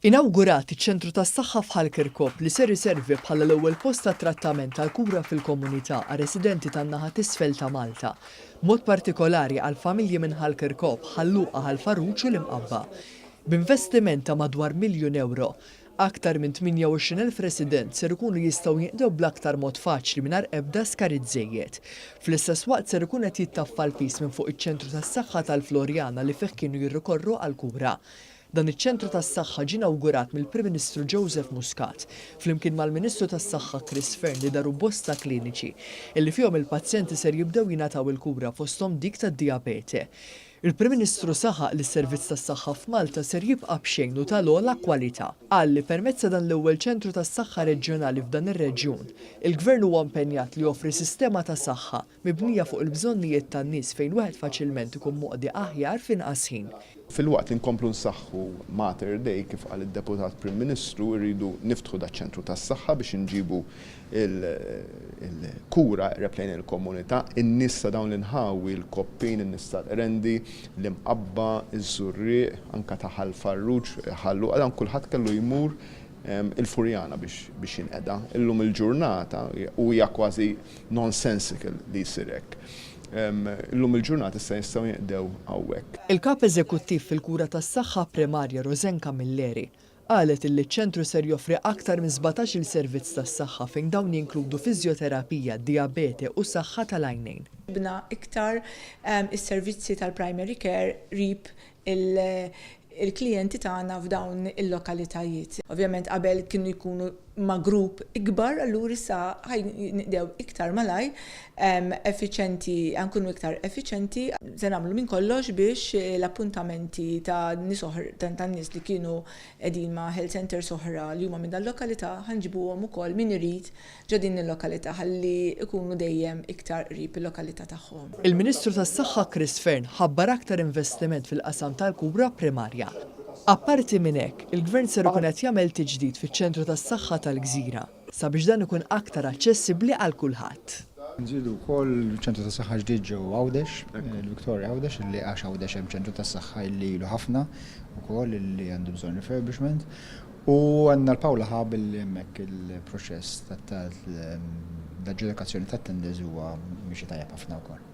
Inawgurat iċ-ċentru tas-saħħa f'Ħalkirkop li ser iservi bħala l-ewwel post ta' trattament tal-kura fil-komunità għal residenti tan-naħa t'isfel ta' Malta. Mod partikolari għal familji minn Ħalkirkop, Ħalluqa, Ħalfaruċ u l-Imqabba. B'investiment ta' madwar €1,000,000, aktar minn 28,000 resident ser ikunu jistgħu jinqdew bl-aktar mod faċli mingħajr ebda skarit żejjed. Fl-istess waqt ser ikun qed jittaffa l-piż minn fuq iċ-ċentru tas-saħħa tal-Florjana li fih kienu jirrikorru għall-kura. Dan iċ-ċentru tas-saħħa ġie inawgurat mill-Prim Ministru Joseph Muscat flimkien mal-Ministru tas-Saħħa Chris Fearn li daru bosta kliniċi illi fihom il-pazjenti ser jibdew jingħataw il-kura fosthom dik tad-dijabete. Il-Prim Ministru saħaq li s-servizz tas-saħħa f'Malta ser jibqa' b'xejn u tal-ogħla kwalità. Qal li permezz ta' dan l-ewwel ċentru tas-saħħa reġjonali f'dan ir-reġjun, il-Gvern huwa impenjat li joffri sistema ta' saħħa mibnija fuq il-bżonnijiet tan-nies fejn wieħed faċilment ikun moqdi aħjar f'inqas ħin. Fil-waqt li nkomplu nsaħħu Mater Dei kif qal id-Deputat Prim Ministru rridu niftħu daċ-ċentru tas-saħħa biex inġibu il-kura replejn il-komunità, in-nies ta' dawn l-inħawi, il-koppin, in-nies tal-Qrendi, l-Imqabba, iż-Żurrieq, anke ta' Ħalfaruċ, Ħalluqa, dan kulħadd kellu jmur il-Furjana biex jinqeda. Illum il-ġurnata u hija kważi nonsensical li jsir hekk. Illum il-ġurnata issa jistgħu jinqdew hawnhekk. Il-kap eżekuttiv fil-kura tas-saħħa primarja Rozenka Milleri qalet li ċ-ċentru ser joffri aktar minn 17-il servizz tas-saħħa fejn dawn jinkludu fiżjoterapija, dijabete u saħħa tal-għajnejn. Bna iktar is-servizzi tal-primary care rib il-klijenti tagħna f'dawn il-lokalitajiet. Ovvjament qabel kienu jkunu ma' grupp ikbar, allura issa ħajdew iktar malaj, effiċenti, nkunu iktar effiċenti, se nagħmlu minn kollox biex l-appuntamenti ta' nies li kienu qegħdin ma' health centers oħra li huma minn dal-lokalità ħanġibuhom ukoll min irid ġo din il-lokalità ħalli ikunu dejjem iktar qrib il-lokalità tagħhom. Il-Ministru tas-Saħħa Chris Fearn ħabbar aktar investiment fil-qasam tal-kura primarja. Apparti minn hekk, il-Gvern ser ikun qed jagħmel tiġdid fiċ-ċentru tas-saħħa tal-Gżira sabiex dan ikun aktar aċċessibbli għal kulħadd. Nżidu wkoll ċentru tas-saħħa ġdid ġew Għawdex, il-Victoria Għawdex, illi għax Għawdex hemm ċentru tas-saħħa illi ilu ħafna wkoll illi għandu bżonn refurbishment. U għandna l-Pawla ħab illi hemmhekk il-proċess tal-aġġudikazzjoni tat-tenders huwa mhix tajjeb ħafna wkoll.